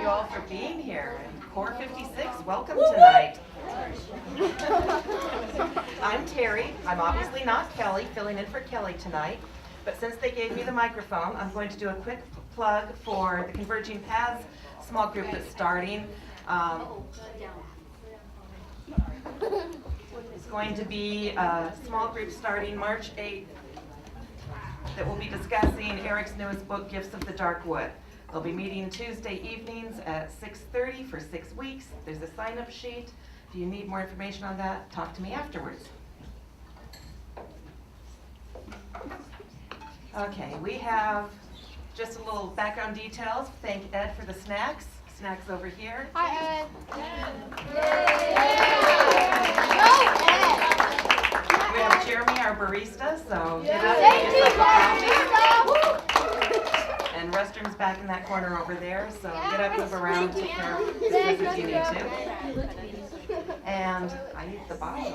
all for being here. And Core 56, welcome tonight. I'm Terry. I'm obviously not Kelly, filling in for Kelly tonight. But since they gave me the microphone, I'm going to do a quick plug for the Converging Paths small group that's starting. It's going to be a small group starting March 8th that will be discussing Eric's newest book, Gifts of the Dark Wood. They'll be meeting Tuesday evenings at 6:30 for 6 weeks. There's a sign-up sheet. If you need more information on that, talk to me afterwards. Okay, we have just a little background details. Thank Ed for the snacks. Snacks over here. Hi, Ed. We have Jeremy, our barista, so get up Thank and you, get some barista. coffee. And restrooms back in that corner over there, so get up, move around, take care of business if you need to. And I need the bottom.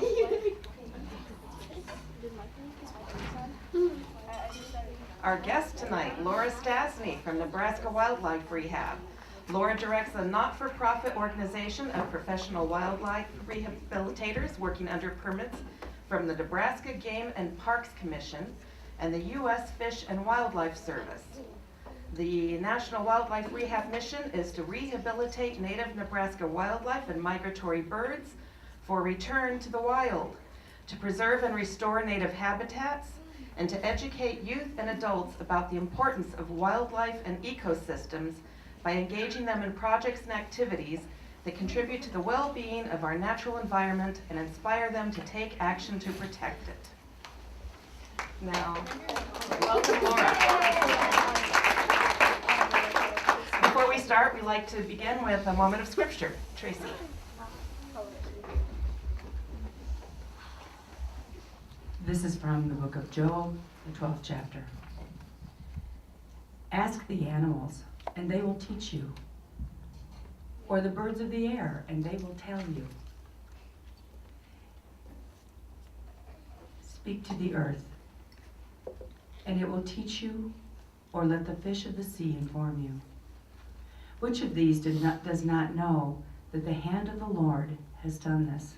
Our guest tonight, Laura Statsny from Nebraska Wildlife Rehab. Laura directs a not-for-profit organization of professional wildlife rehabilitators working under permits from the Nebraska Game and Parks Commission and the U.S. Fish and Wildlife Service. The National Wildlife Rehab mission is to rehabilitate native Nebraska wildlife and migratory birds for return to the wild, to preserve and restore native habitats, and to educate youth and adults about the importance of wildlife and ecosystems by engaging them in projects and activities that contribute to the well-being of our natural environment and inspire them to take action to protect it. Now, welcome, Laura. Before we start, we like to begin with a moment of scripture. Tracy. This is from the book of Job, the 12th chapter. Ask the animals, and they will teach you, or the birds of the air, and they will tell you. Speak to the earth, and it will teach you, or let the fish of the sea inform you. Which of these does not know that the hand of the Lord has done this?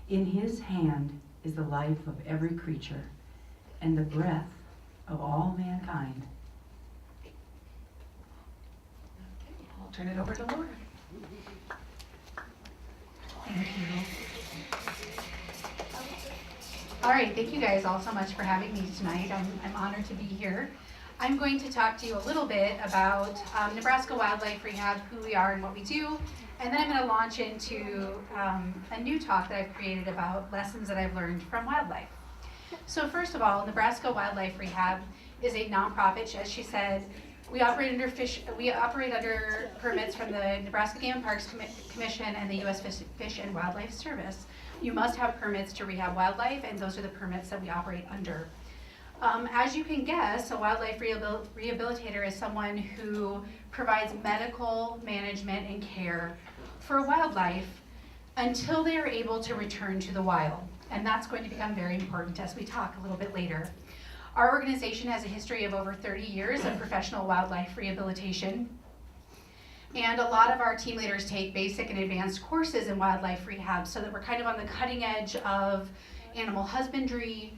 In his hand is the life of every creature, and the breath of all mankind. I'll turn it over to Laura. Thank you. All right, thank you guys all so much for having me tonight. I'm honored to be here. I'm going to talk to you a little bit about Nebraska Wildlife Rehab, who we are and what we do, and then I'm going to launch into a new talk that I've created about lessons that I've learned from wildlife. So first of all, Nebraska Wildlife Rehab is a nonprofit. As she said, we operate under permits from the Nebraska Game and Parks Commission and the U.S. Fish and Wildlife Service. You must have permits to rehab wildlife, and those are the permits that we operate under. As you can guess, a wildlife rehabilitator is someone who provides medical management and care for wildlife until they are able to return to the wild. And that's going to become very important as we talk a little bit later. Our organization has a history of over 30 years of professional wildlife rehabilitation. And a lot of our team leaders take basic and advanced courses in wildlife rehab so that we're kind of on the cutting edge of animal husbandry,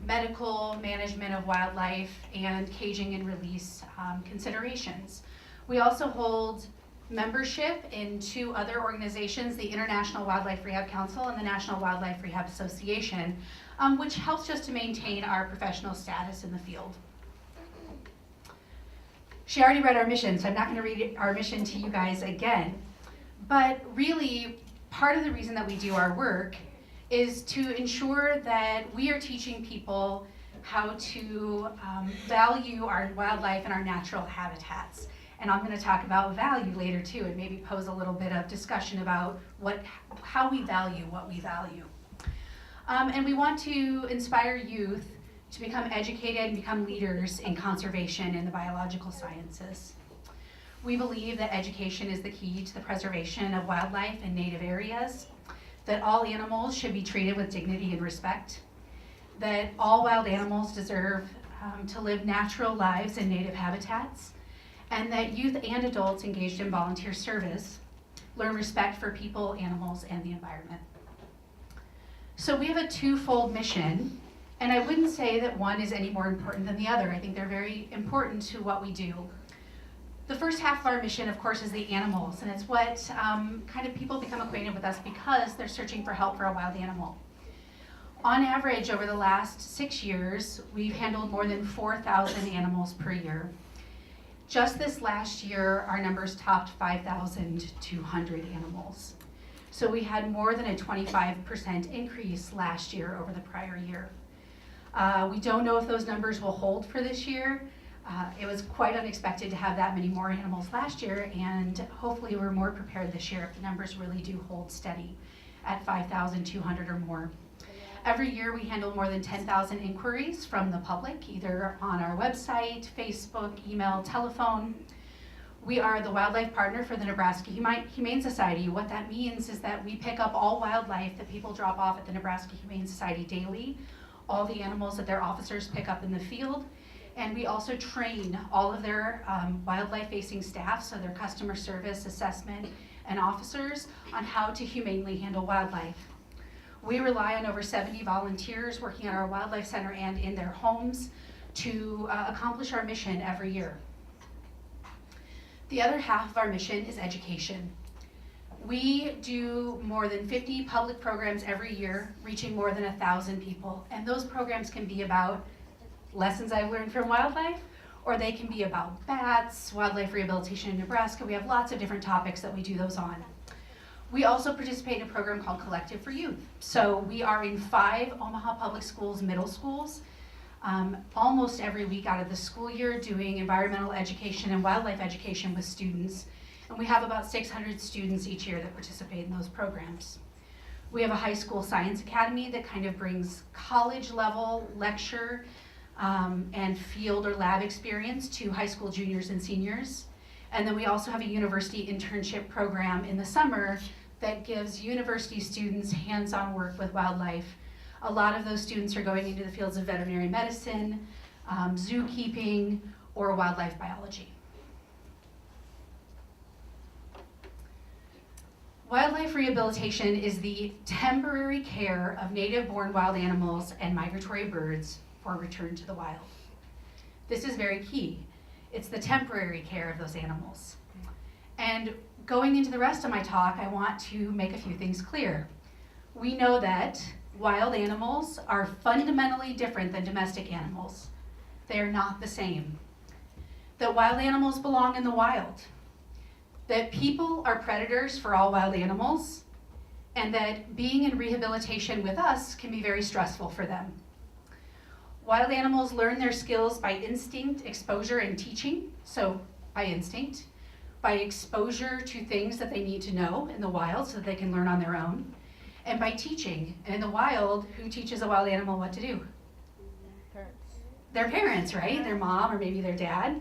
medical management of wildlife, and caging and release considerations. We also hold membership in two other organizations, the International Wildlife Rehab Council and the National Wildlife Rehab Association, which helps just to maintain our professional status in the field. She already read our mission, so I'm not going to read our mission to you guys again. But really, part of the reason that we do our work is to ensure that we are teaching people how to value our wildlife and our natural habitats. And I'm going to talk about value later too, and maybe pose a little bit of discussion about how we value what we value. And we want to inspire youth to become educated and become leaders in conservation and the biological sciences. We believe that education is the key to the preservation of wildlife in native areas, that all animals should be treated with dignity and respect, that all wild animals deserve to live natural lives in native habitats, and that youth and adults engaged in volunteer service learn respect for people, animals, and the environment. So we have a twofold mission, and I wouldn't say that one is any more important than the other. I think they're very important to what we do. The first half of our mission, of course, is the animals, and it's what kind of people become acquainted with us because they're searching for help for a wild animal. On average, over the last 6 years, we've handled more than 4,000 animals per year. Just this last year, our numbers topped 5,200 animals. So we had more than a 25% increase last year over the prior year. We don't know if those numbers will hold for this year. It was quite unexpected to have that many more animals last year, and hopefully we're more prepared this year if the numbers really do hold steady at 5,200 or more. Every year we handle more than 10,000 inquiries from the public, either on our website, Facebook, email, telephone. We are the wildlife partner for the Nebraska Humane Society. What that means is that we pick up all wildlife that people drop off at the Nebraska Humane Society daily, all the animals that their officers pick up in the field, and we also train all of their wildlife-facing staff, so their customer service, assessment, and officers on how to humanely handle wildlife. We rely on over 70 volunteers working at our wildlife center and in their homes to accomplish our mission every year. The other half of our mission is education. We do more than 50 public programs every year, reaching more than 1,000 people. And those programs can be about lessons I've learned from wildlife, or they can be about bats, wildlife rehabilitation in Nebraska. We have lots of different topics that we do those on. We also participate in a program called Collective for Youth. So we are in 5 Omaha Public Schools middle schools almost every week out of the school year doing environmental education and wildlife education with students. And we have about 600 students each year that participate in those programs. We have a high school science academy that kind of brings college level lecture and field or lab experience to high school juniors and seniors. And then we also have a university internship program in the summer that gives university students hands-on work with wildlife. A lot of those students are going into the fields of veterinary medicine, zookeeping, or wildlife biology. Wildlife rehabilitation is the temporary care of native-born wild animals and migratory birds for return to the wild. This is very key. It's the temporary care of those animals. And going into the rest of my talk, I want to make a few things clear. We know that wild animals are fundamentally different than domestic animals. They are not the same. That wild animals belong in the wild. That people are predators for all wild animals, and that being in rehabilitation with us can be very stressful for them. Wild animals learn their skills by instinct, exposure, and teaching. So by instinct, by exposure to things that they need to know in the wild so that they can learn on their own, and by teaching. And in the wild, who teaches a wild animal what to do? Parents. Their parents, right? Their mom or maybe their dad.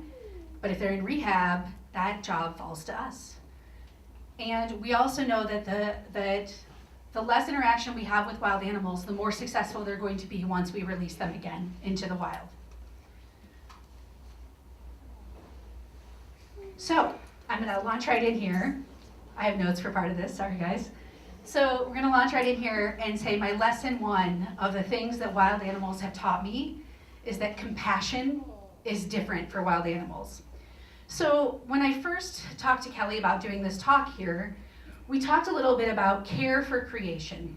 But if they're in rehab, that job falls to us. And we also know that the less interaction we have with wild animals, the more successful they're going to be once we release them again into the wild. So I'm gonna launch right in here. I have notes for part of this, sorry guys. So we're gonna launch right in here and say my lesson 1 of the things that wild animals have taught me is that compassion is different for wild animals. So when I first talked to Kelly about doing this talk here, we talked a little bit about care for creation.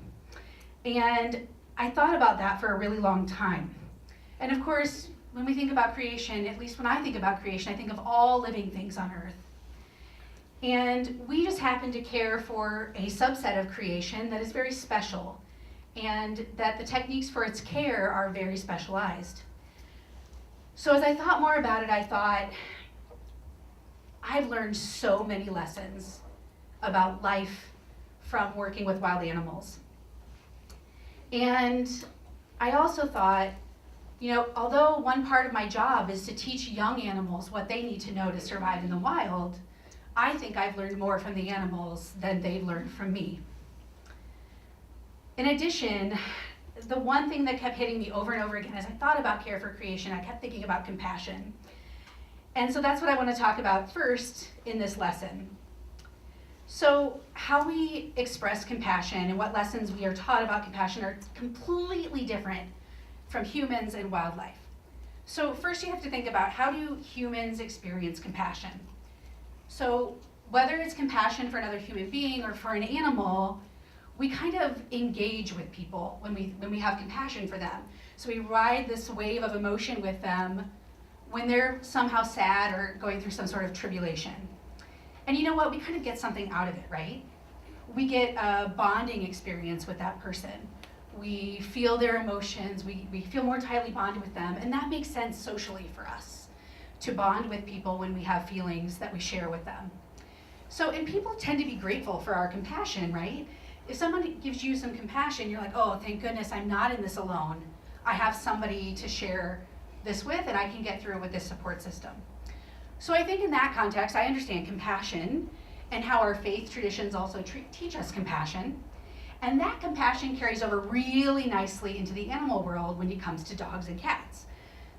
And I thought about that for a really long time. And of course, when we think about creation, at least when I think about creation, I think of all living things on earth. And we just happen to care for a subset of creation that is very special, and that the techniques for its care are very specialized. So as I thought more about it, I thought, I've learned so many lessons about life from working with wild animals. And I also thought, you know, although one part of my job is to teach young animals what they need to know to survive in the wild, I think I've learned more from the animals than they've learned from me. In addition, the one thing that kept hitting me over and over again as I thought about care for creation, I kept thinking about compassion. And so that's what I want to talk about first in this lesson. So how we express compassion and what lessons we are taught about compassion are completely different from humans and wildlife. So first you have to think about, how do humans experience compassion? So whether it's compassion for another human being or for an animal, we kind of engage with people when we have compassion for them. So we ride this wave of emotion with them when they're somehow sad or going through some sort of tribulation. And you know what? We kind of get something out of it, right? We get a bonding experience with that person. We feel their emotions, we feel more tightly bonded with them, and that makes sense socially for us, to bond with people when we have feelings that we share with them. So, and people tend to be grateful for our compassion, right? If someone gives you some compassion, you're like, oh, thank goodness I'm not in this alone. I have somebody to share this with, and I can get through it with this support system. So I think in that context, I understand compassion and how our faith traditions also teach us compassion. And that compassion carries over really nicely into the animal world when it comes to dogs and cats.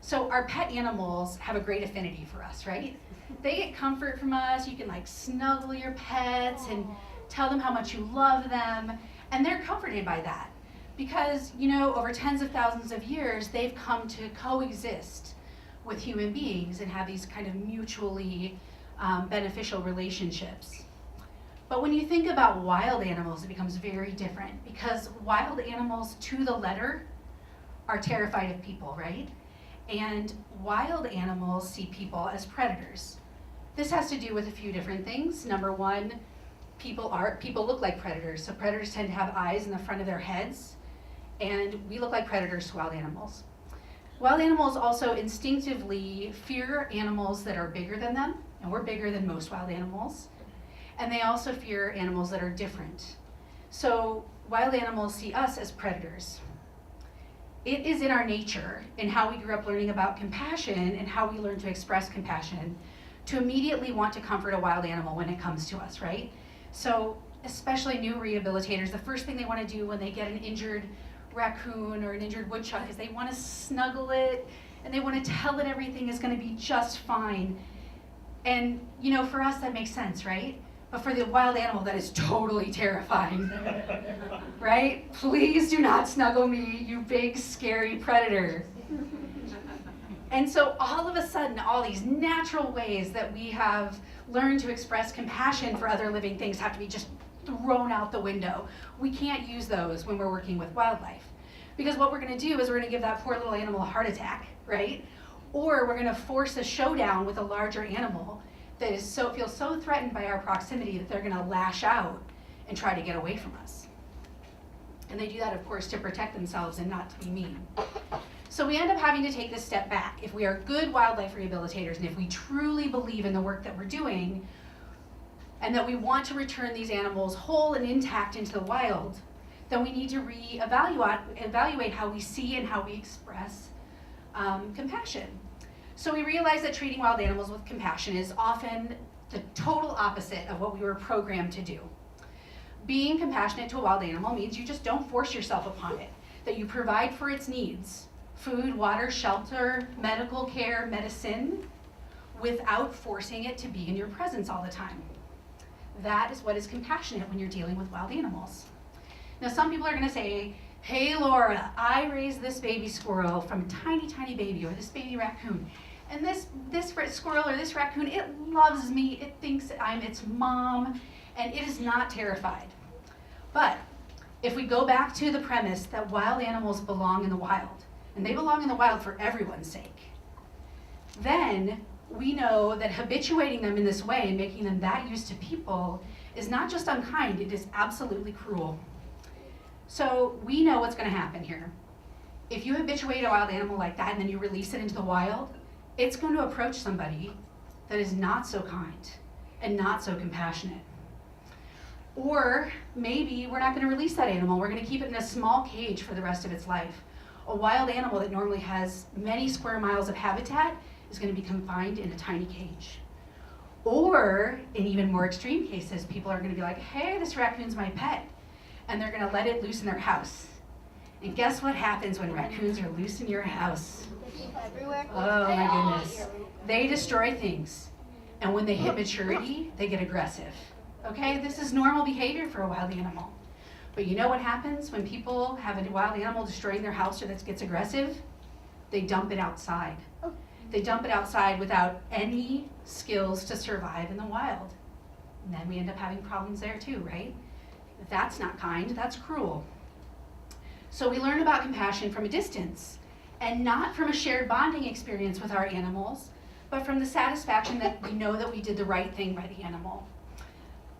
So our pet animals have a great affinity for us, right? They get comfort from us. You can like snuggle your pets and tell them how much you love them, and they're comforted by that. Because, you know, over tens of thousands of years, they've come to coexist with human beings and have these kind of mutually beneficial relationships. But when you think about wild animals, it becomes very different, because wild animals, to the letter, are terrified of people, right? And wild animals see people as predators. This has to do with a few different things. Number one, people look like predators. So predators tend to have eyes in the front of their heads, and we look like predators to wild animals. Wild animals also instinctively fear animals that are bigger than them, and we're bigger than most wild animals. And they also fear animals that are different. So wild animals see us as predators. It is in our nature, in how we grew up learning about compassion and how we learn to express compassion, to immediately want to comfort a wild animal when it comes to us, right? So especially new rehabilitators, the first thing they want to do when they get an injured raccoon or an injured woodchuck is they want to snuggle it, and they want to tell it everything is going to be just fine. And you know, for us that makes sense, right? But for the wild animal, that is totally terrifying, right? Please do not snuggle me, you big scary predator. And so all of a sudden, all these natural ways that we have learned to express compassion for other living things have to be just thrown out the window. We can't use those when we're working with wildlife. Because what we're gonna do is we're gonna give that poor little animal a heart attack, right? Or we're gonna force a showdown with a larger animal that feels so threatened by our proximity that they're gonna lash out and try to get away from us. And they do that, of course, to protect themselves and not to be mean. So we end up having to take this step back. If we are good wildlife rehabilitators, and if we truly believe in the work that we're doing, and that we want to return these animals whole and intact into the wild, then we need to evaluate how we see and how we express compassion. So we realize that treating wild animals with compassion is often the total opposite of what we were programmed to do. Being compassionate to a wild animal means you just don't force yourself upon it, that you provide for its needs, food, water, shelter, medical care, medicine, without forcing it to be in your presence all the time. That is what is compassionate when you're dealing with wild animals. Now, some people are going to say, hey, Laura, I raised this baby squirrel from a tiny, tiny baby, or this baby raccoon. And this squirrel or this raccoon, it loves me. It thinks that I'm its mom, and it is not terrified. But if we go back to the premise that wild animals belong in the wild, and they belong in the wild for everyone's sake, then we know that habituating them in this way and making them that used to people is not just unkind, it is absolutely cruel. So we know what's going to happen here. If you habituate a wild animal like that and then you release it into the wild, it's going to approach somebody that is not so kind and not so compassionate. Or maybe we're not going to release that animal. We're going to keep it in a small cage for the rest of its life. A wild animal that normally has many square miles of habitat is going to be confined in a tiny cage. Or, in even more extreme cases, people are going to be like, hey, this raccoon's my pet. And they're going to let it loose in their house. And guess what happens when raccoons are loose in your house? Everywhere. Oh my goodness. They destroy things. And when they hit maturity, they get aggressive. Okay, this is normal behavior for a wild animal. But you know what happens when people have a wild animal destroying their house or that gets aggressive? They dump it outside. They dump it outside without any skills to survive in the wild. And then we end up having problems there too, right? That's not kind, that's cruel. So we learn about compassion from a distance, and not from a shared bonding experience with our animals, but from the satisfaction that we know that we did the right thing by the animal.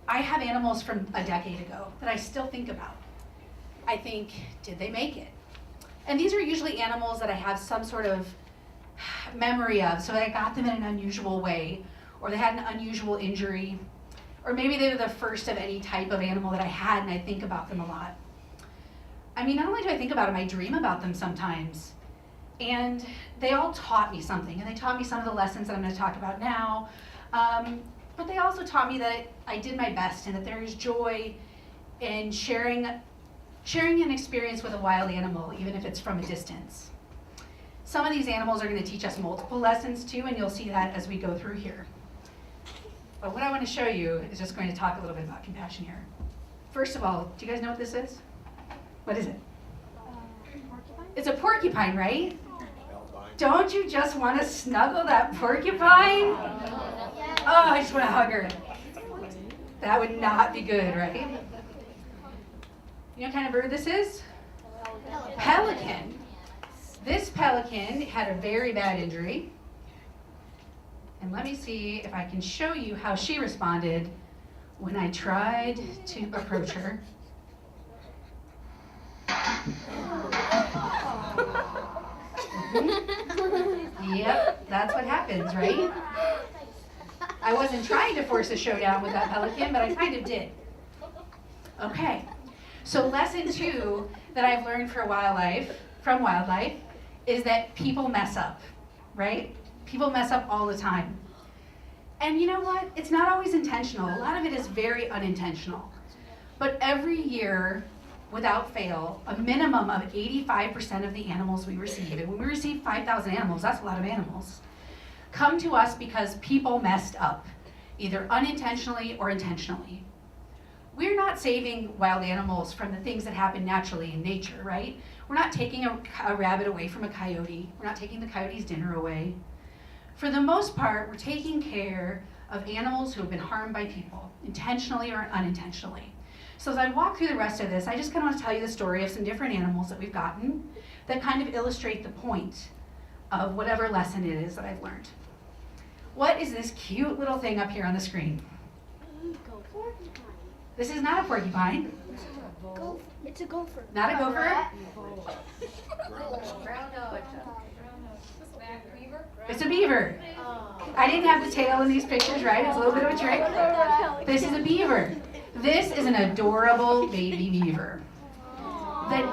I have animals from a decade ago that I still think about. I think, did they make it? And these are usually animals that I have some sort of memory of, so I got them in an unusual way, or they had an unusual injury, or maybe they were the first of any type of animal that I had and I think about them a lot. I mean, not only do I think about them, I dream about them sometimes. And they all taught me something, and they taught me some of the lessons that I'm going to talk about now. But they also taught me that I did my best and that there is joy in sharing an experience with a wild animal, even if it's from a distance. Some of these animals are going to teach us multiple lessons too, and you'll see that as we go through here. But what I want to show you is just going to talk a little bit about compassion here. First of all, do you guys know what this is? What is it? It's a porcupine, right? Don't you just want to snuggle that porcupine? Oh, I just want to hug her. That would not be good, right? You know what kind of bird this is? Pelican. This pelican had a very bad injury. And let me see if I can show you how she responded when I tried to approach her. Yep, that's what happens, right? I wasn't trying to force a showdown with that pelican, but I kind of did. Okay, so lesson 2 that I've learned from wildlife is that people mess up, right? People mess up all the time. And you know what? It's not always intentional. A lot of it is very unintentional. But every year, without fail, a minimum of 85% of the animals we receive, and when we receive 5,000 animals, that's a lot of animals, come to us because people messed up, either unintentionally or intentionally. We're not saving wild animals from the things that happen naturally in nature, right? We're not taking a rabbit away from a coyote. We're not taking the coyote's dinner away. For the most part, we're taking care of animals who have been harmed by people, intentionally or unintentionally. So as I walk through the rest of this, I just kind of want to tell you the story of some different animals that we've gotten that kind of illustrate the point of whatever lesson it is that I've learned. What is this cute little thing up here on the screen? This is not a porcupine. It's a gopher. Not a gopher? It's a beaver. I didn't have the tail in these pictures, right? It's a little bit of a trick. This is a beaver. This is an adorable baby beaver. That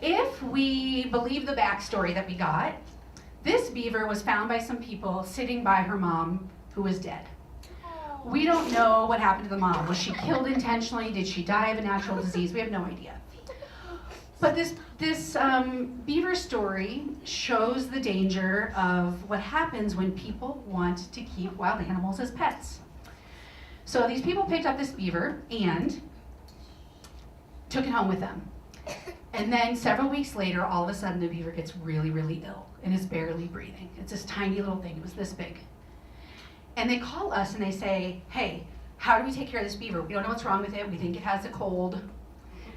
if we believe the backstory that we got, this beaver was found by some people sitting by her mom who was dead. We don't know what happened to the mom. Was she killed intentionally? Did she die of a natural disease? We have no idea. But this beaver story shows the danger of what happens when people want to keep wild animals as pets. So these people picked up this beaver and took it home with them. And then several weeks later, all of a sudden the beaver gets really, really ill and is barely breathing. It's this tiny little thing. It was this big. And they call us and they say, hey, how do we take care of this beaver? We don't know what's wrong with it. We think it has a cold.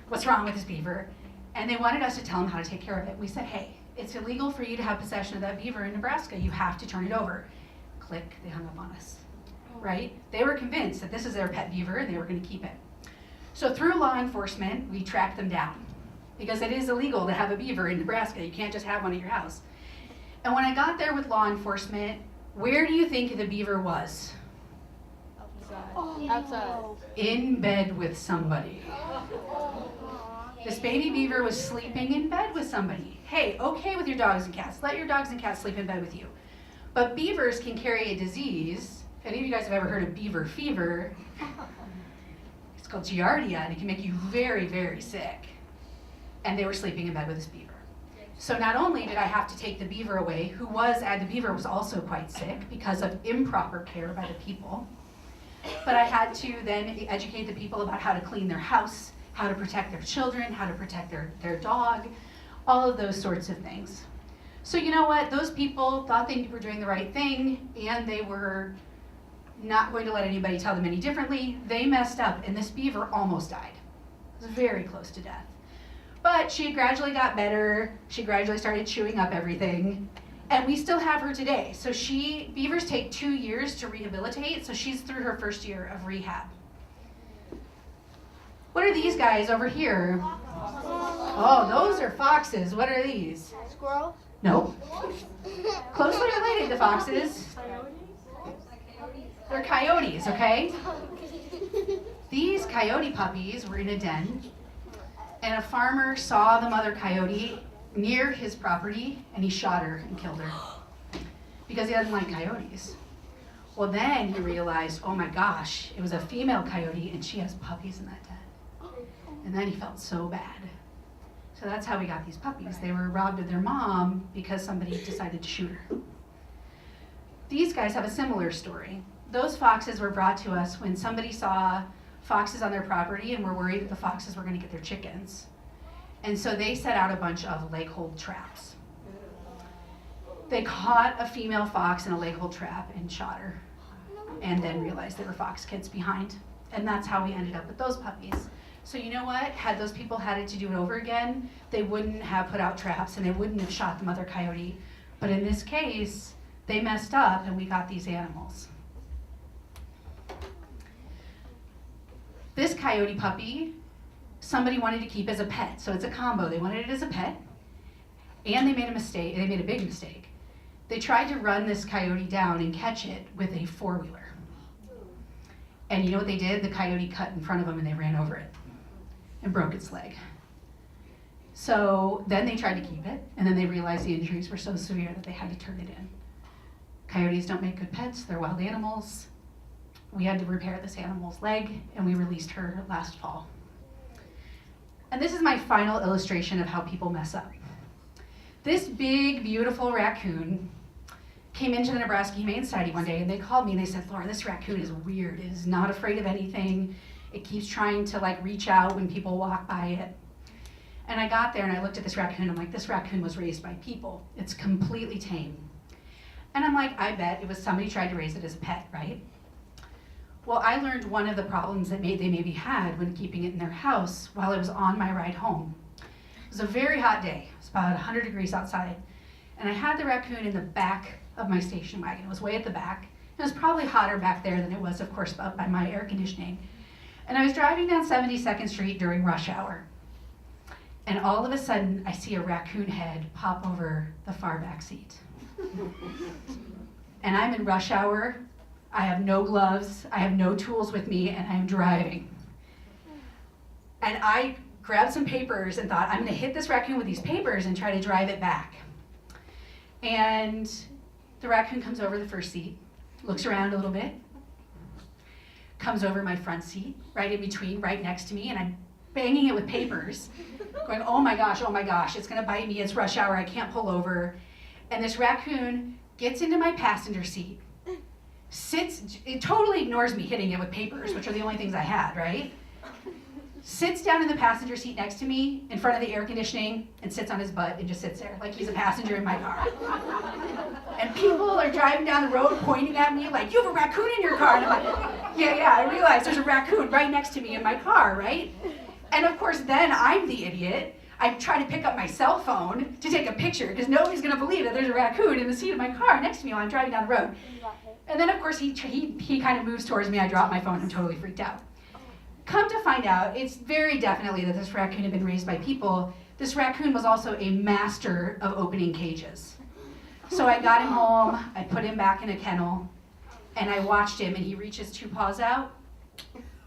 What's wrong with this beaver? And they wanted us to tell them how to take care of it. We said, hey, it's illegal for you to have possession of that beaver in Nebraska. You have to turn it over. Click, they hung up on us, right? They were convinced that this is their pet beaver and they were going to keep it. So through law enforcement, we tracked them down because it is illegal to have a beaver in Nebraska. You can't just have one at your house. And when I got there with law enforcement, where do you think the beaver was? Outside. In bed with somebody. This baby beaver was sleeping in bed with somebody. Hey, okay with your dogs and cats. Let your dogs and cats sleep in bed with you. But beavers can carry a disease. If any of you guys have ever heard of beaver fever, it's called Giardia, and it can make you very, very sick. And they were sleeping in bed with this beaver. So not only did I have to take the beaver away, the beaver was also quite sick because of improper care by the people, but I had to then educate the people about how to clean their house, how to protect their children, how to protect their dog, all of those sorts of things. So you know what? Those people thought they were doing the right thing, and they were not going to let anybody tell them any differently. They messed up, and this beaver almost died. It was very close to death. But she gradually got better. She gradually started chewing up everything. And we still have her today. So beavers take 2 years to rehabilitate, so she's through her first year of rehab. What are these guys over here? Oh, those are foxes. What are these? Squirrels? Nope. Closely related to foxes. They're coyotes, okay? These coyote puppies were in a den, and a farmer saw the mother coyote near his property, and he shot her and killed her because he doesn't like coyotes. Well, then he realized, oh my gosh, it was a female coyote, and she has puppies in that den. And then he felt so bad. So that's how we got these puppies. They were robbed of their mom because somebody decided to shoot her. These guys have a similar story. Those foxes were brought to us when somebody saw foxes on their property and were worried that the foxes were going to get their chickens. And so they set out a bunch of leg hold traps. They caught a female fox in a leg hold trap and shot her, and then realized there were fox kids behind. And that's how we ended up with those puppies. So you know what? Had those people had it to do it over again, they wouldn't have put out traps and they wouldn't have shot the mother coyote. But in this case, they messed up and we got these animals. This coyote puppy, somebody wanted to keep as a pet. So it's a combo. They wanted it as a pet, and they made a mistake. They made a big mistake. They tried to run this coyote down and catch it with a four-wheeler. And you know what they did? The coyote cut in front of them and they ran over it and broke its leg. So then they tried to keep it, and then they realized the injuries were so severe that they had to turn it in. Coyotes don't make good pets. They're wild animals. We had to repair this animal's leg, and we released her last fall. And this is my final illustration of how people mess up. This big, beautiful raccoon came into the Nebraska Humane Society one day, and they called me and they said, Laura, this raccoon is weird. It is not afraid of anything. It keeps trying to reach out when people walk by it. And I got there and I looked at this raccoon. I'm like, this raccoon was raised by people. It's completely tame. And I'm like, I bet it was somebody tried to raise it as a pet, right? Well, I learned one of the problems that they maybe had when keeping it in their house while I was on my ride home. It was a very hot day. It was about 100 degrees outside. And I had the raccoon in the back of my station wagon. It was way at the back. It was probably hotter back there than it was, of course, up by my air conditioning. And I was driving down 72nd Street during rush hour. And all of a sudden, I see a raccoon head pop over the far back seat. And I'm in rush hour. I have no gloves, I have no tools with me, and I'm driving. And I grabbed some papers and thought, I'm gonna hit this raccoon with these papers and try to drive it back. And the raccoon comes over the first seat, looks around a little bit, comes over my front seat, right in between, right next to me, and I'm banging it with papers, going, oh my gosh, it's gonna bite me, it's rush hour, I can't pull over. And this raccoon gets into my passenger seat, it totally ignores me hitting it with papers, which are the only things I had, right? Sits down in the passenger seat next to me in front of the air conditioning and sits on his butt and just sits there like he's a passenger in my car. And people are driving down the road pointing at me like, you have a raccoon in your car. And I'm like, yeah, I realize there's a raccoon right next to me in my car, right? And of course, then I'm the idiot. I try to pick up my cell phone to take a picture because nobody's gonna believe that there's a raccoon in the seat of my car next to me while I'm driving down the road. And then of course he kind of moves towards me, I drop my phone, I'm totally freaked out. Come to find out, it's very definitely that this raccoon had been raised by people. This raccoon was also a master of opening cages. So I got him home, I put him back in a kennel, and I watched him, and he reaches two paws out,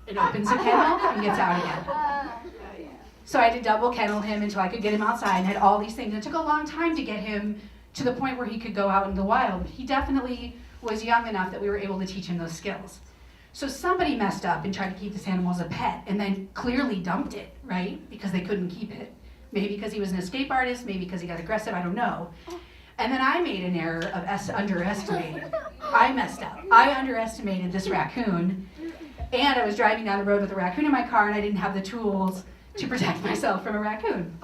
it opens the kennel, and gets out again. So I had to double kennel him until I could get him outside and had all these things. It took a long time to get him to the point where he could go out in the wild. He definitely was young enough that we were able to teach him those skills. So somebody messed up and tried to keep this animal as a pet and then clearly dumped it, right? Because they couldn't keep it. Maybe because he was an escape artist, maybe because he got aggressive, I don't know. And then I made an error of underestimating. I messed up. I underestimated this raccoon, and I was driving down the road with a raccoon in my car, and I didn't have the tools to protect myself from a raccoon.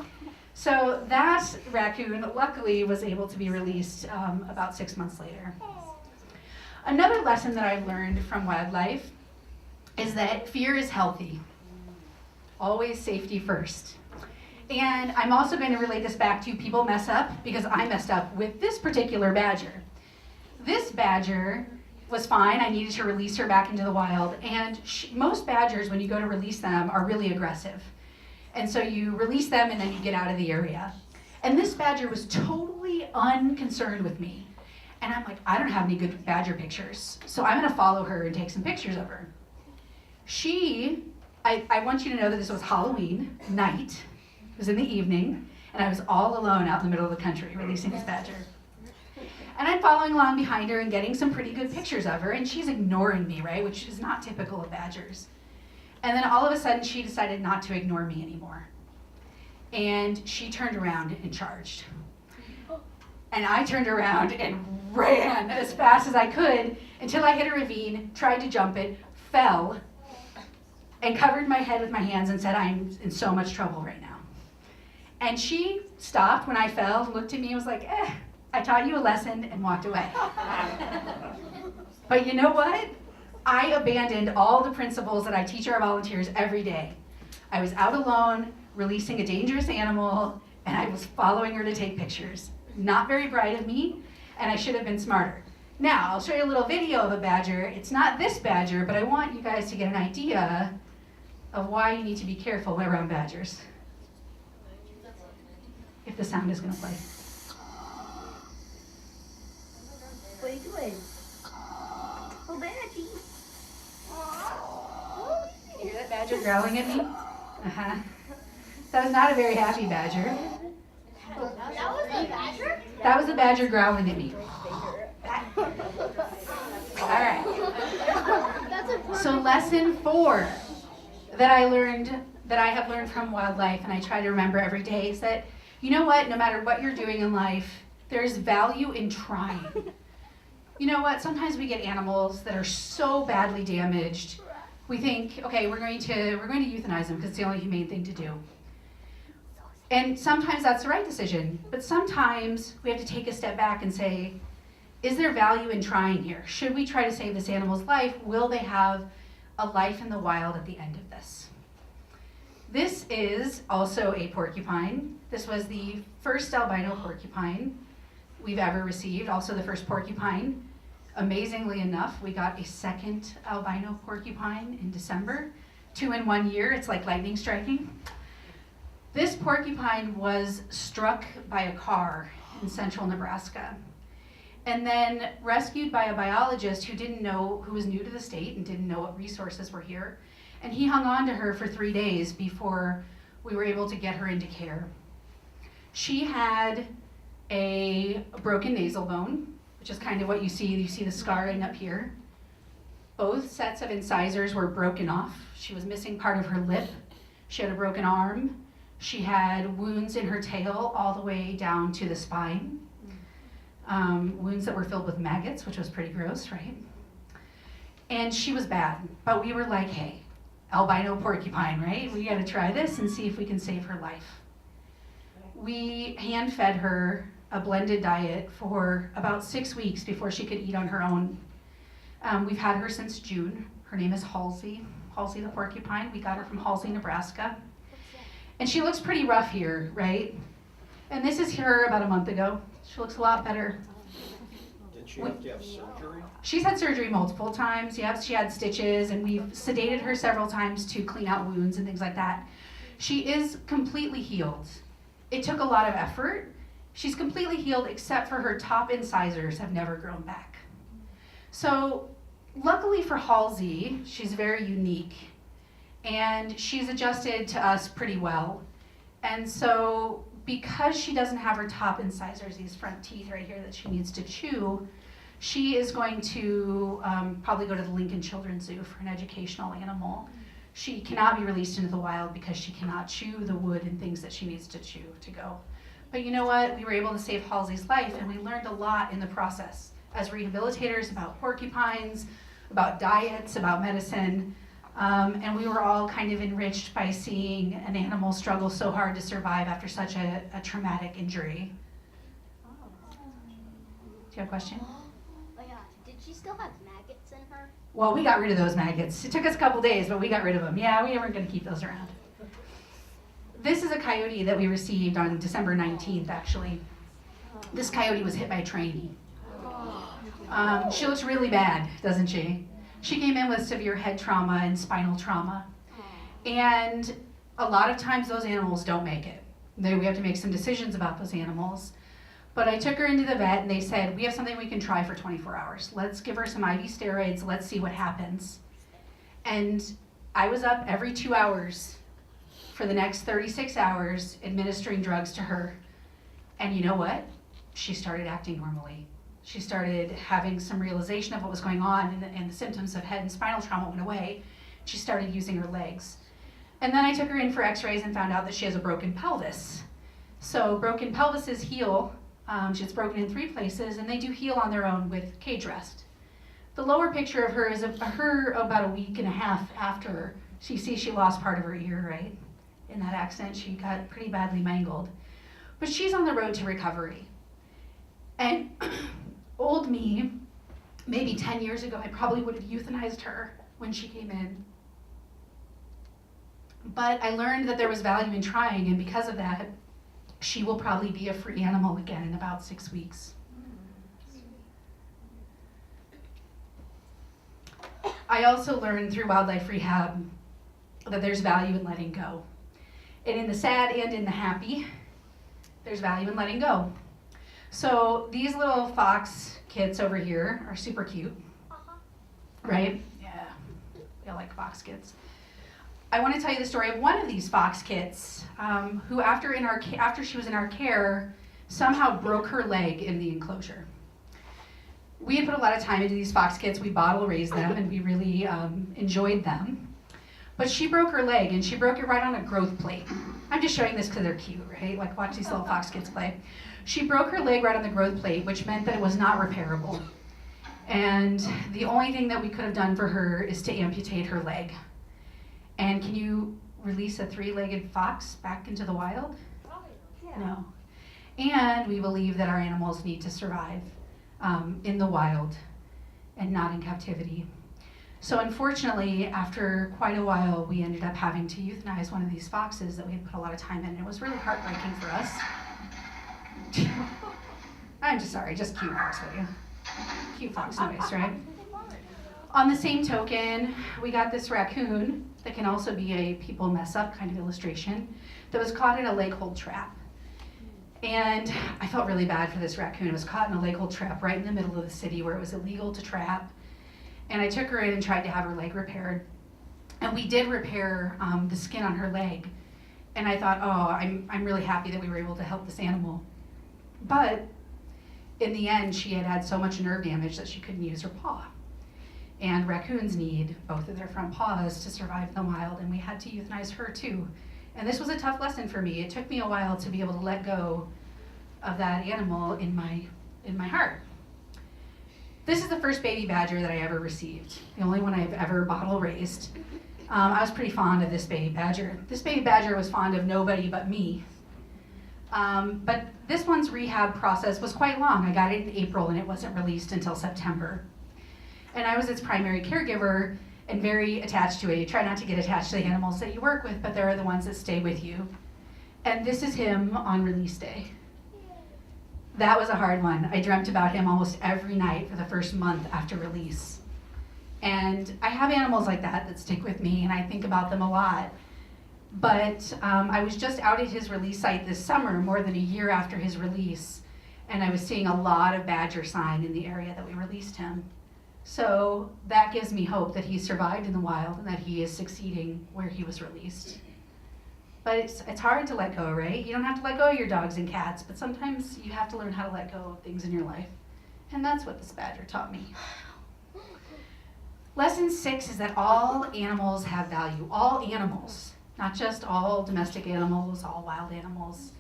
So that raccoon, luckily, was able to be released about 6 months later. Another lesson that I've learned from wildlife is that fear is healthy. Always safety first. And I'm also going to relate this back to people mess up, because I messed up with this particular badger. This badger was fine. I needed to release her back into the wild. And most badgers, when you go to release them, are really aggressive. And so you release them and then you get out of the area. And this badger was totally unconcerned with me. And I'm like, I don't have any good badger pictures, so I'm gonna follow her and take some pictures of her. I want you to know that this was Halloween night. It was in the evening, and I was all alone out in the middle of the country releasing this badger. And I'm following along behind her and getting some pretty good pictures of her, and she's ignoring me, right, which is not typical of badgers. And then all of a sudden, she decided not to ignore me anymore. And she turned around and charged. And I turned around and ran as fast as I could until I hit a ravine, tried to jump it, fell, and covered my head with my hands and said, I'm in so much trouble right now. And she stopped when I fell, looked at me and was like, I taught you a lesson, and walked away. But you know what? I abandoned all the principles that I teach our volunteers every day. I was out alone, releasing a dangerous animal, and I was following her to take pictures. Not very bright of me, and I should have been smarter. Now, I'll show you a little video of a badger. It's not this badger, but I want you guys to get an idea of why you need to be careful around badgers. If the sound is going to play. What are you doing? Oh, Badgie. You hear that badger growling at me? Uh-huh. That was not a very happy badger. That was a badger? That was a badger growling at me. All right. That's a So lesson 4 that I have learned from wildlife, and I try to remember every day, is that, you know what, no matter what you're doing in life, there's value in trying. You know what, sometimes we get animals that are so badly damaged, we think, okay, we're going to euthanize them because it's the only humane thing to do. And sometimes that's the right decision, but sometimes we have to take a step back and say, is there value in trying here? Should we try to save this animal's life? Will they have a life in the wild at the end of this? This is also a porcupine. This was the first albino porcupine we've ever received, also the first porcupine. Amazingly enough, we got a second albino porcupine in December. 2 in 1 year, it's like lightning striking. This porcupine was struck by a car in central Nebraska, and then rescued by a biologist who was new to the state and didn't know what resources were here. And he hung on to her for 3 days before we were able to get her into care. She had a broken nasal bone, which is kind of what you see. You see the scarring up here. Both sets of incisors were broken off. She was missing part of her lip. She had a broken arm. She had wounds in her tail all the way down to the spine. Wounds that were filled with maggots, which was pretty gross, right? And she was bad, but we were like, hey, albino porcupine, right? We gotta try this and see if we can save her life. We hand-fed her a blended diet for about 6 weeks before she could eat on her own. We've had her since June. Her name is Halsey the porcupine. We got her from Halsey, Nebraska. And she looks pretty rough here, right? And this is her about a month ago. She looks a lot better. Did she have to have surgery? She's had surgery multiple times. Yep, she had stitches, and we've sedated her several times to clean out wounds and things like that. She is completely healed. It took a lot of effort. She's completely healed except for her top incisors have never grown back. So luckily for Halsey, she's very unique, and she's adjusted to us pretty well. And so because she doesn't have her top incisors, these front teeth right here that she needs to chew, She is going to probably go to the Lincoln Children's Zoo for an educational animal. She cannot be released into the wild because she cannot chew the wood and things that she needs to chew to go. But you know what? We were able to save Halsey's life, and we learned a lot in the process as rehabilitators about porcupines, about diets, about medicine. And we were all kind of enriched by seeing an animal struggle so hard to survive after such a traumatic injury. Do you have a question? Oh yeah. Did she still have maggots in her? Well, we got rid of those maggots. It took us a couple days, but we got rid of them. Yeah, we weren't going to keep those around. This is a coyote that we received on December 19th, actually. This coyote was hit by a train. She looks really bad, doesn't she? She came in with severe head trauma and spinal trauma. And a lot of times those animals don't make it. We have to make some decisions about those animals. But I took her into the vet and they said, we have something we can try for 24 hours. Let's give her some IV steroids. Let's see what happens. And I was up every 2 hours for the next 36 hours administering drugs to her. And you know what? She started acting normally. She started having some realization of what was going on, and the symptoms of head and spinal trauma went away. She started using her legs. And then I took her in for x-rays and found out that she has a broken pelvis. So broken pelvises heal. She's broken in 3 places, and they do heal on their own with cage rest. The lower picture of her is of her about a week and a half after. So you see she lost part of her ear, right? In that accident, she got pretty badly mangled. But she's on the road to recovery. And old me, maybe 10 years ago, I probably would have euthanized her when she came in. But I learned that there was value in trying, and because of that, she will probably be a free animal again in about 6 weeks. I also learned through wildlife rehab that there's value in letting go. And in the sad and in the happy, there's value in letting go. So these little fox kits over here are super cute, right? Yeah, I like fox kits. I want to tell you the story of one of these fox kits who after she was in our care, somehow broke her leg in the enclosure. We had put a lot of time into these fox kits. We bottle raised them and we really enjoyed them. But she broke her leg, and she broke it right on a growth plate. I'm just showing this because they're cute, right? Like, watch these little fox kids play. She broke her leg right on the growth plate, which meant that it was not repairable. And the only thing that we could have done for her is to amputate her leg. And can you release a 3-legged fox back into the wild? Yeah. No. And we believe that our animals need to survive in the wild and not in captivity. So unfortunately, after quite a while, we ended up having to euthanize one of these foxes that we had put a lot of time in. It was really heartbreaking for us. I'm just sorry, just cute fox for you. Cute fox noise, right? On the same token, we got this raccoon that can also be a people mess up kind of illustration that was caught in a leg hold trap. And I felt really bad for this raccoon. It was caught in a leg hold trap right in the middle of the city where it was illegal to trap. And I took her in and tried to have her leg repaired. And we did repair the skin on her leg. And I thought, oh, I'm really happy that we were able to help this animal. But in the end, she had had so much nerve damage that she couldn't use her paw. And raccoons need both of their front paws to survive in the wild, and we had to euthanize her too. And this was a tough lesson for me. It took me a while to be able to let go of that animal in my heart. This is the first baby badger that I ever received, the only one I've ever bottle raised. I was pretty fond of this baby badger. This baby badger was fond of nobody but me. But this one's rehab process was quite long. I got it in April and it wasn't released until September. And I was its primary caregiver and very attached to it. You try not to get attached to the animals that you work with, but there are the ones that stay with you. And this is him on release day. That was a hard one. I dreamt about him almost every night for the first month after release. And I have animals like that stick with me, and I think about them a lot. But I was just out at his release site this summer, more than a year after his release, and I was seeing a lot of badger sign in the area that we released him. So that gives me hope that he survived in the wild and that he is succeeding where he was released. But it's hard to let go, right? You don't have to let go of your dogs and cats, but sometimes you have to learn how to let go of things in your life. And that's what this badger taught me. Lesson 6 is that all animals have value. All animals, not just all domestic animals, all wild animals.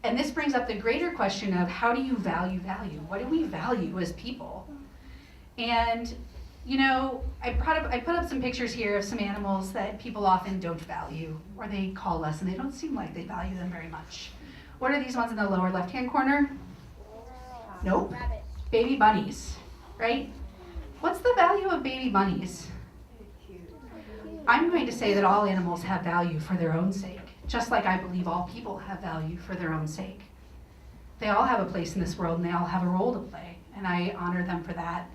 And this brings up the greater question of how do you value value? What do we value as people? And you know, I put up some pictures here of some animals that people often don't value, or they call less, and they don't seem like they value them very much. What are these ones in the lower left-hand corner? Nope. Rabbit. Baby bunnies, right? What's the value of baby bunnies? I'm going to say that all animals have value for their own sake, just like I believe all people have value for their own sake. They all have a place in this world, and they all have a role to play, and I honor them for that.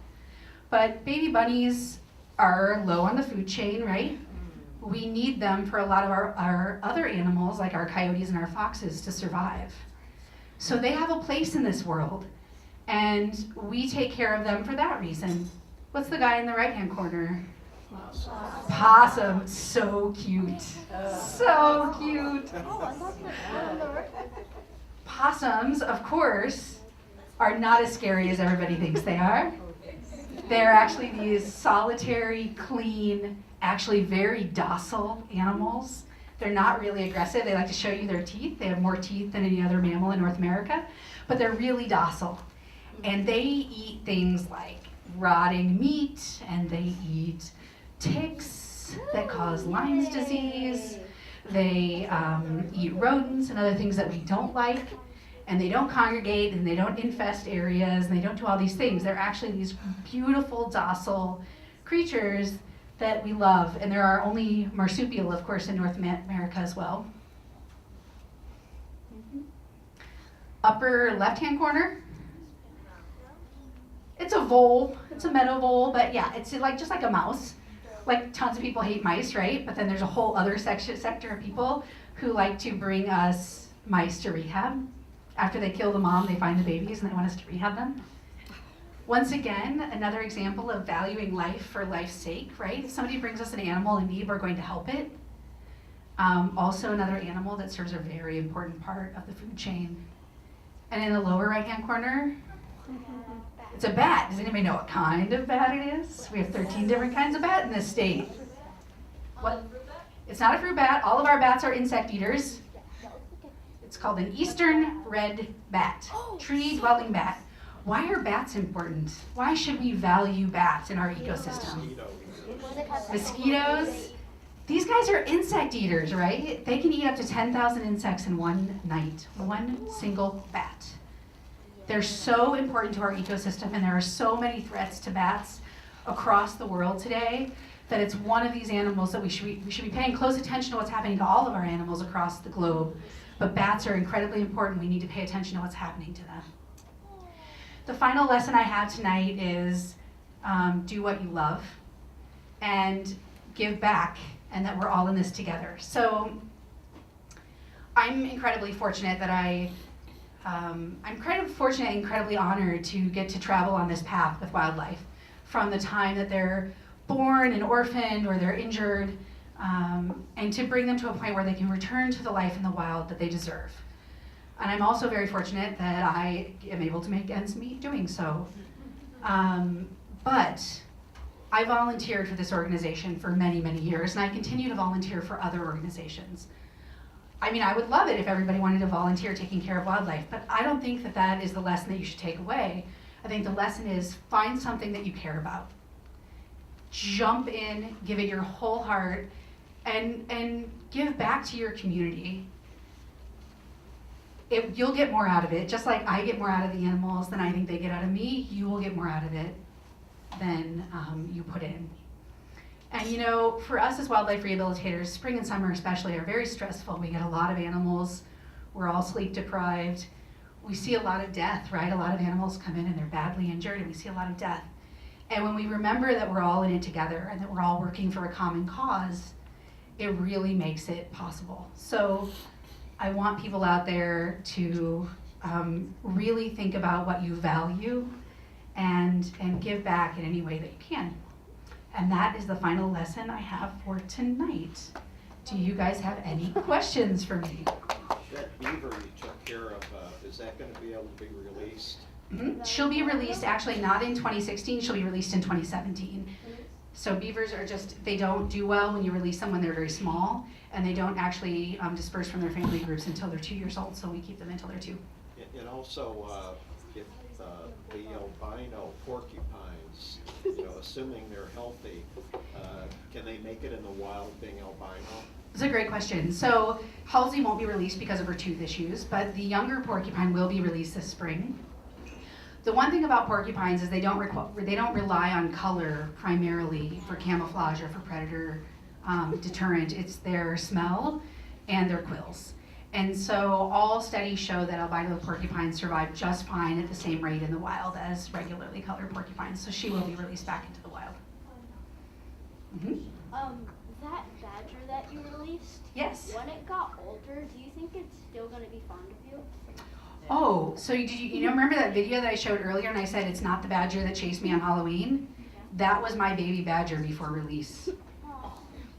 But baby bunnies are low on the food chain, right? We need them for a lot of our other animals, like our coyotes and our foxes, to survive. So they have a place in this world, and we take care of them for that reason. What's the guy in the right-hand corner? Possum. So cute. So cute. Possums, of course, are not as scary as everybody thinks they are. They're actually these solitary, clean, actually very docile animals. They're not really aggressive. They like to show you their teeth. They have more teeth than any other mammal in North America, but they're really docile. And they eat things like rotting meat, and they eat ticks that cause Lyme's disease. They eat rodents and other things that we don't like. And they don't congregate, and they don't infest areas, and they don't do all these things. They're actually these beautiful, docile creatures that we love. And there are only marsupial, of course, in North America as well. Upper left-hand corner. It's a vole. It's a meadow vole, but yeah, it's like just like a mouse. Like tons of people hate mice, right? But then there's a whole other sector of people who like to bring us mice to rehab. After they kill the mom, they find the babies and they want us to rehab them. Once again, another example of valuing life for life's sake, right? If somebody brings us an animal in need, we're going to help it. Also another animal that serves a very important part of the food chain. And in the lower right-hand corner, it's a bat. Does anybody know what kind of bat it is? We have 13 different kinds of bat in this state. What? It's not a fruit bat. All of our bats are insect eaters. It's called an eastern red bat, tree-dwelling bat. Why are bats important? Why should we value bats in our ecosystem? Mosquitoes. These guys are insect eaters, right? They can eat up to 10,000 insects in one night, one single bat. They're so important to our ecosystem, and there are so many threats to bats across the world today that it's one of these animals that we should be paying close attention to what's happening to all of our animals across the globe. But bats are incredibly important. We need to pay attention to what's happening to them. The final lesson I have tonight is do what you love and give back, and that we're all in this together. So I'm incredibly fortunate that I'm incredibly honored to get to travel on this path with wildlife from the time that they're born and orphaned or they're injured, and to bring them to a point where they can return to the life in the wild that they deserve. And I'm also very fortunate that I am able to make ends meet doing so. But I volunteered for this organization for many, many years, and I continue to volunteer for other organizations. I mean, I would love it if everybody wanted to volunteer taking care of wildlife, but I don't think that that is the lesson that you should take away. I think the lesson is find something that you care about. Jump in, give it your whole heart, and give back to your community. You'll get more out of it. Just like I get more out of the animals than I think they get out of me, you will get more out of it than you put in. And you know, for us as wildlife rehabilitators, spring and summer especially are very stressful. We get a lot of animals. We're all sleep deprived. We see a lot of death, right? A lot of animals come in and they're badly injured, and we see a lot of death. And when we remember that we're all in it together and that we're all working for a common cause, it really makes it possible. So I want people out there to really think about what you value and give back in any way that you can. And that is the final lesson I have for tonight. Do you guys have any questions for me? That beaver you took care of, is that going to be able to be released? She'll be released actually not in 2016, she'll be released in 2017. So beavers are just, they don't do well when you release them when they're very small, and they don't actually disperse from their family groups until they're 2 years old, so we keep them until they're 2. And also, if the albino porcupines, assuming they're healthy, can they make it in the wild being albino? It's a great question. So Halsey won't be released because of her tooth issues, but the younger porcupine will be released this spring. The one thing about porcupines is they don't rely on color primarily for camouflage or for predator deterrent. It's their smell and their quills. And so all studies show that albino porcupines survive just fine at the same rate in the wild as regularly colored porcupines. So she will be released back into the wild. That badger that you released, Yes. when it got older, do you think it's still going to be fond of you? Oh, so you remember that video that I showed earlier and I said it's not the badger that chased me on Halloween? That was my baby badger before release.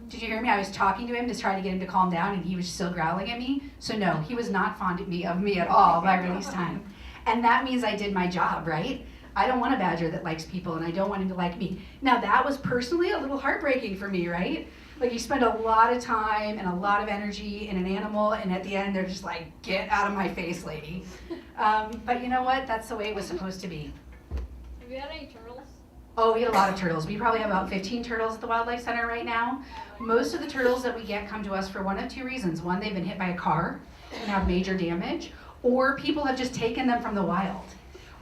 Did you hear me? I was talking to him to try to get him to calm down and he was still growling at me. So no, he was not fond of me at all by release time. And that means I did my job, right? I don't want a badger that likes people and I don't want him to like me. Now that was personally a little heartbreaking for me, right? Like you spend a lot of time and a lot of energy in an animal and at the end they're just like, get out of my face, lady. But you know what? That's the way it was supposed to be. Have you had any turtles? Oh, we had a lot of turtles. We probably have about 15 turtles at the Wildlife Center right now. Most of the turtles that we get come to us for one of two reasons. One, they've been hit by a car and have major damage, or people have just taken them from the wild.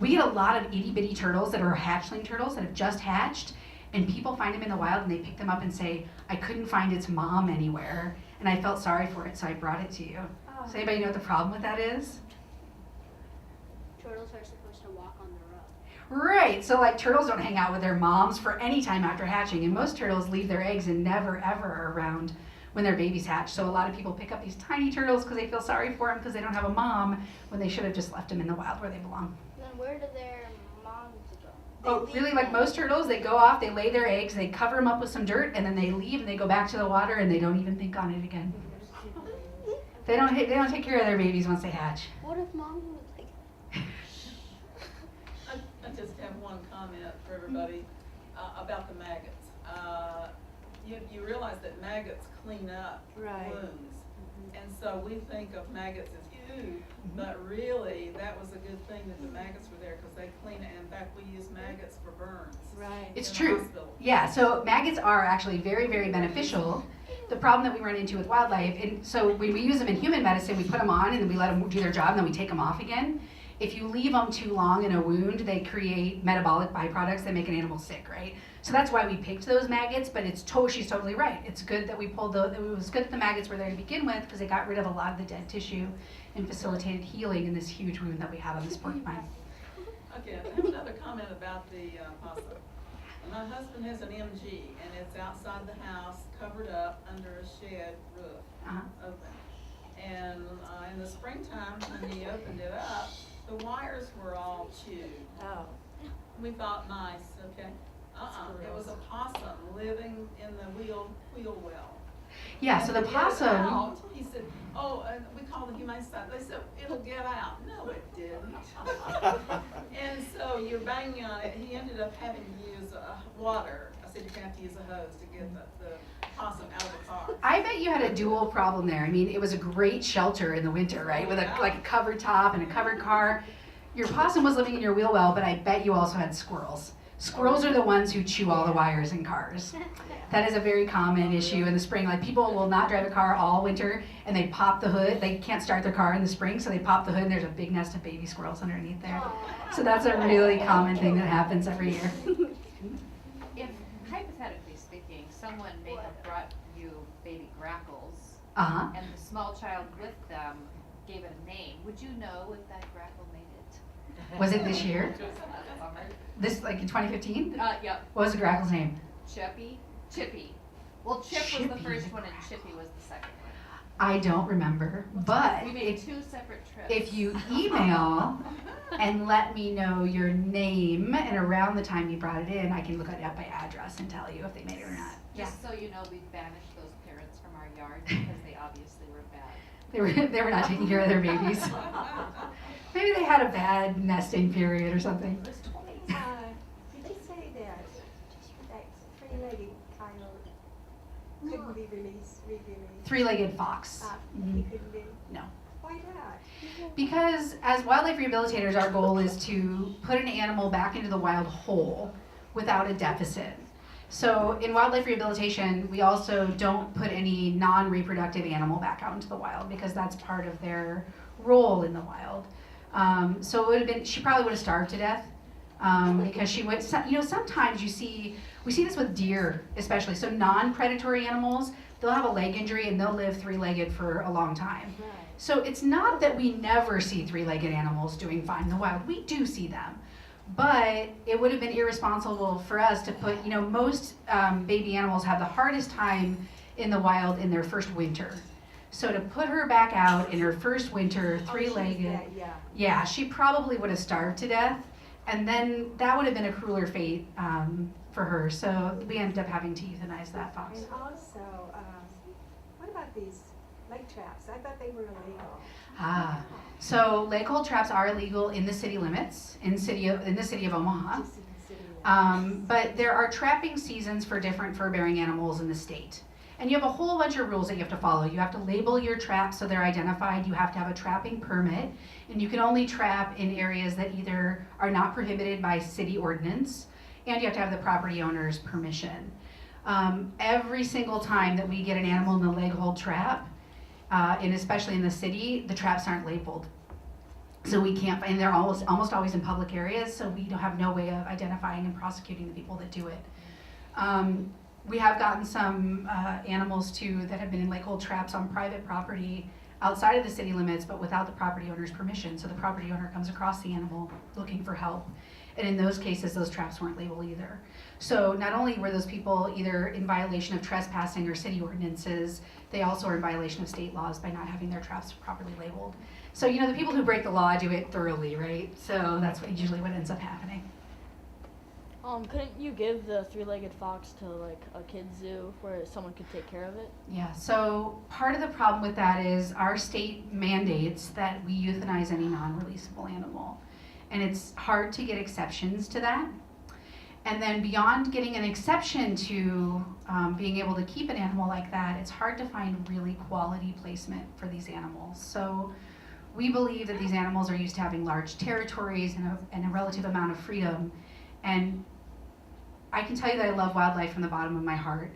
We get a lot of itty bitty turtles that are hatchling turtles that have just hatched, and people find them in the wild and they pick them up and say, I couldn't find its mom anywhere, and I felt sorry for it, so I brought it to you. Oh. Does anybody know what the problem with that is? Turtles are supposed to walk on the road. Right, so like turtles don't hang out with their moms for any time after hatching, and most turtles leave their eggs and never ever are around when their babies hatch. So a lot of people pick up these tiny turtles because they feel sorry for them because they don't have a mom when they should have just left them in the wild where they belong. Then where do their moms go? Oh, really? Like most turtles, they go off, they lay their eggs, they cover them up with some dirt, and then they leave and they go back to the water and they don't even think on it again. They don't take care of their babies once they hatch. What if mom was like, I just have one comment for everybody about the maggots. You realize that maggots clean up wounds, and so we think of maggots as ew, but really that was a good thing that the maggots were there because they clean it. In fact, we use maggots for burns. Right. It's in true. the hospital. Yeah, so maggots are actually very, very beneficial. The problem that we run into with wildlife, and so when we use them in human medicine, we put them on and then we let them do their job and then we take them off again. If you leave them too long in a wound, they create metabolic byproducts that make an animal sick, right? So that's why we picked those maggots, but she's totally right. It's good that we pulled it was good that the maggots were there to begin with because they got rid of a lot of the dead tissue and facilitated healing in this huge wound that we had on this porcupine. Okay, I have another comment about the possum. My husband has an MG, and it's outside the house, covered up under a shed roof, open. And in the springtime, when he opened it up, the wires were all chewed. Oh. We thought, nice, okay. It was a possum living in the wheel well. Yeah, so the And to get it possum, out, he said, we called the humane society. They said, it'll get out. No, it didn't. And so you're banging on it. He ended up having to use water. I said, you're going to have to use a hose to get the possum out of the car. I bet you had a dual problem there. I mean, it was a great shelter in the winter, right? With like a covered top and a covered car. Your possum was living in your wheel well, but I bet you also had squirrels. Squirrels are the ones who chew all the wires in cars. That is a very common issue in the spring. Like people will not drive a car all winter and they pop the hood. They can't start their car in the spring, so they pop the hood and there's a big nest of baby squirrels underneath there. So that's a really common thing that happens every year. If, hypothetically speaking, someone may have brought you baby grackles, Uh-huh. and the small child with them gave it a name, would you know if that grackle made it? Was it this year? Bummer. This, like in 2015? Yep, What was the grackle's name? Chippy. Well, Chip was the Chippy. first one and Chippy was the second one. I don't remember, but We made two separate trips. if you email and let me know your name and around the time you brought it in, I can look it up by address and tell you if they made it or not. Just so you know, we banished those parents from our yard because they obviously were bad. They were not taking care of their babies. Maybe they had a bad nesting period or something. Did they say that three-legged coyote couldn't be released? Three-legged fox. He couldn't be? No. Why not? Because as wildlife rehabilitators, our goal is to put an animal back into the wild whole without a deficit. So in wildlife rehabilitation, we also don't put any non-reproductive animal back out into the wild because that's part of their role in the wild. So it would have been, she probably would have starved to death because she would, sometimes we see this with deer especially. So non-predatory animals, they'll have a leg injury and they'll live three-legged for a long time. So it's not that we never see three-legged animals doing fine in the wild. We do see them. But it would have been irresponsible for us to put, most baby animals have the hardest time in the wild in their first winter. So to put her back out in her first winter, three-legged, yeah, she probably would have starved to death. And then that would have been a crueler fate for her. So we ended up having to euthanize that fox. And also, what about these leg traps? I thought they were illegal. So leg hold traps are illegal in the city limits, in the city of Omaha. Just in the city limits. But there are trapping seasons for different fur-bearing animals in the state. And you have a whole bunch of rules that you have to follow. You have to label your traps so they're identified. You have to have a trapping permit. And you can only trap in areas that either are not prohibited by city ordinance, and you have to have the property owner's permission. Every single time that we get an animal in the leg hold trap, and especially in the city, the traps aren't labeled. So we can't, and they're almost always in public areas, so we don't have no way of identifying and prosecuting the people that do it. We have gotten some animals too that have been in leg hold traps on private property outside of the city limits, but without the property owner's permission. So the property owner comes across the animal looking for help. And in those cases, those traps weren't labeled either. So not only were those people either in violation of trespassing or city ordinances, they also are in violation of state laws by not having their traps properly labeled. So, the people who break the law do it thoroughly, right? So that's usually what ends up happening. Couldn't you give the three-legged fox to like a kid's zoo where someone could take care of it? Yeah, so part of the problem with that is our state mandates that we euthanize any non-releasable animal. And it's hard to get exceptions to that. And then beyond getting an exception to being able to keep an animal like that, it's hard to find really quality placement for these animals. So we believe that these animals are used to having large territories and a relative amount of freedom. And I can tell you that I love wildlife from the bottom of my heart,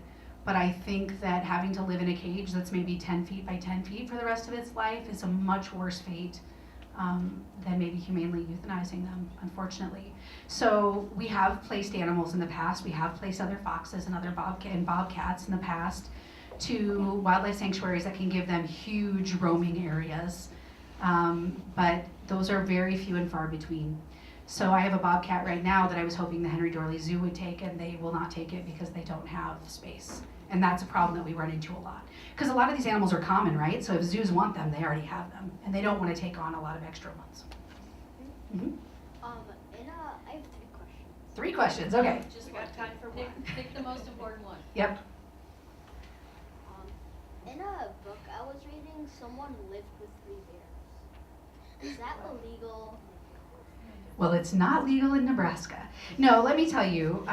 but I think that having to live in a cage that's maybe 10 feet by 10 feet for the rest of its life is a much worse fate than maybe humanely euthanizing them, unfortunately. So we have placed animals in the past. We have placed other foxes and other bobcats in the past to wildlife sanctuaries that can give them huge roaming areas, but those are very few and far between. So I have a bobcat right now that I was hoping the Henry Dorley Zoo would take, and they will not take it because they don't have space. And that's a problem that we run into a lot. Because a lot of these animals are common, right? So if zoos want them, they already have them. And they don't want to take on a lot of extra ones. Mm-hmm. I have 3 questions. 3 questions, okay. Just got time for one. Pick the most important one. Yep. In a book I was reading, someone lived with 3 bears. Is that illegal? Well, it's not legal in Nebraska. No, let me tell you,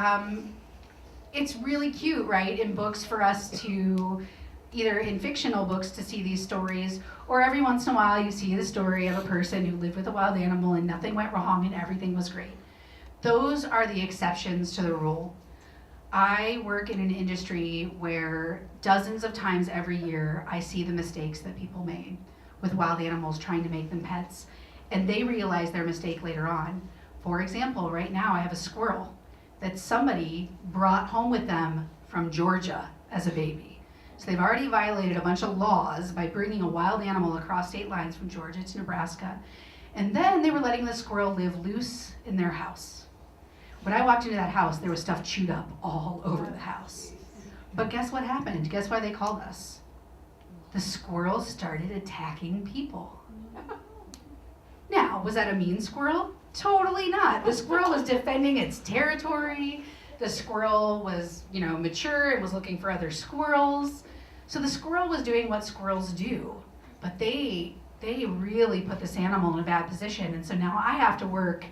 it's really cute, right, in books for us to, either in fictional books to see these stories, or every once in a while you see the story of a person who lived with a wild animal and nothing went wrong and everything was great. Those are the exceptions to the rule. I work in an industry where dozens of times every year I see the mistakes that people made with wild animals trying to make them pets. And they realize their mistake later on. For example, right now I have a squirrel that somebody brought home with them from Georgia as a baby. So they've already violated a bunch of laws by bringing a wild animal across state lines from Georgia to Nebraska. And then they were letting the squirrel live loose in their house. When I walked into that house, there was stuff chewed up all over the house. But guess what happened? Guess why they called us? The squirrel started attacking people. Now, was that a mean squirrel? Totally not. The squirrel was defending its territory. The squirrel was, mature and was looking for other squirrels. So the squirrel was doing what squirrels do. but they really put this animal in a bad position. And so now I have to work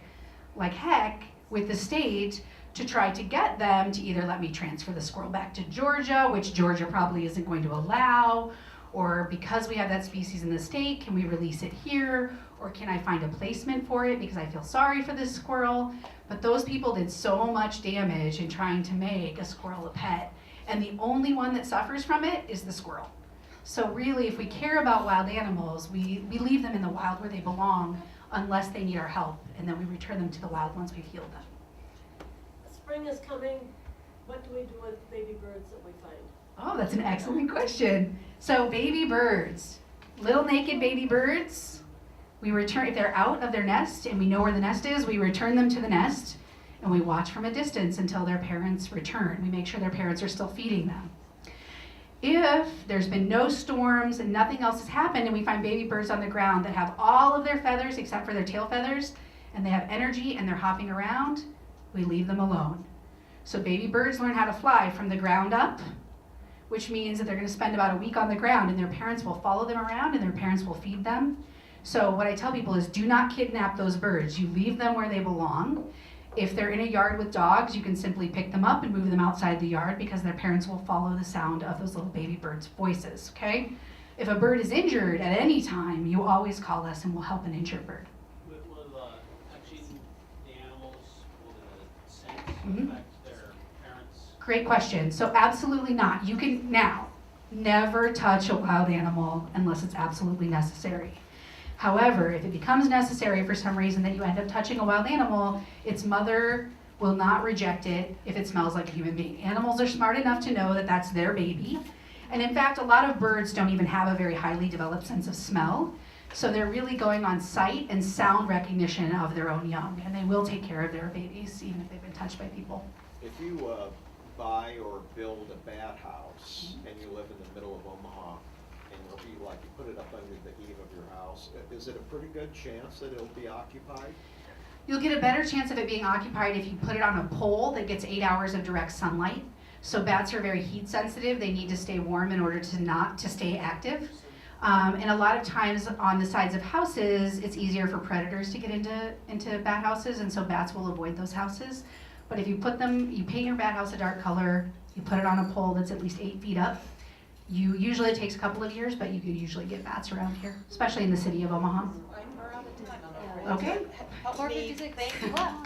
like heck with the state to try to get them to either let me transfer the squirrel back to Georgia, which Georgia probably isn't going to allow, or because we have that species in the state, can we release it here? Or can I find a placement for it because I feel sorry for this squirrel? But those people did so much damage in trying to make a squirrel a pet. And the only one that suffers from it is the squirrel. So really, if we care about wild animals, we leave them in the wild where they belong unless they need our help. And then we return them to the wild once we've healed them. Spring is coming. What do we do with baby birds that we find? Oh, that's an excellent question. So baby birds, little naked baby birds, we return, if they're out of their nest and we know where the nest is, we return them to the nest and we watch from a distance until their parents return. We make sure their parents are still feeding them. If there's been no storms and nothing else has happened and we find baby birds on the ground that have all of their feathers except for their tail feathers and they have energy and they're hopping around, we leave them alone. So baby birds learn how to fly from the ground up, which means that they're going to spend about a week on the ground and their parents will follow them around and their parents will feed them. So what I tell people is do not kidnap those birds. You leave them where they belong. If they're in a yard with dogs, you can simply pick them up and move them outside the yard because their parents will follow the sound of those little baby birds' voices, okay? If a bird is injured at any time, you always call us and we'll help an injured bird. Will touching the animals, will the scent affect their parents? Great question. So absolutely not. You can now never touch a wild animal unless it's absolutely necessary. However, if it becomes necessary for some reason that you end up touching a wild animal, its mother will not reject it if it smells like a human being. Animals are smart enough to know that that's their baby. And in fact, a lot of birds don't even have a very highly developed sense of smell. So they're really going on sight and sound recognition of their own young. And they will take care of their babies, even if they've been touched by people. If you buy or build a bat house and you live in the middle of Omaha, and you put it up under the eave of your house, is it a pretty good chance that it'll be occupied? You'll get a better chance of it being occupied if you put it on a pole that gets 8 hours of direct sunlight. So bats are very heat sensitive. They need to stay warm in order to stay active. And a lot of times on the sides of houses, it's easier for predators to get into bat houses, and so bats will avoid those houses. But if you paint your bat house a dark color, you put it on a pole that's at least 8 feet up, usually it takes a couple of years, but you could usually get bats around here, especially in the city of Omaha. Okay. Help me thank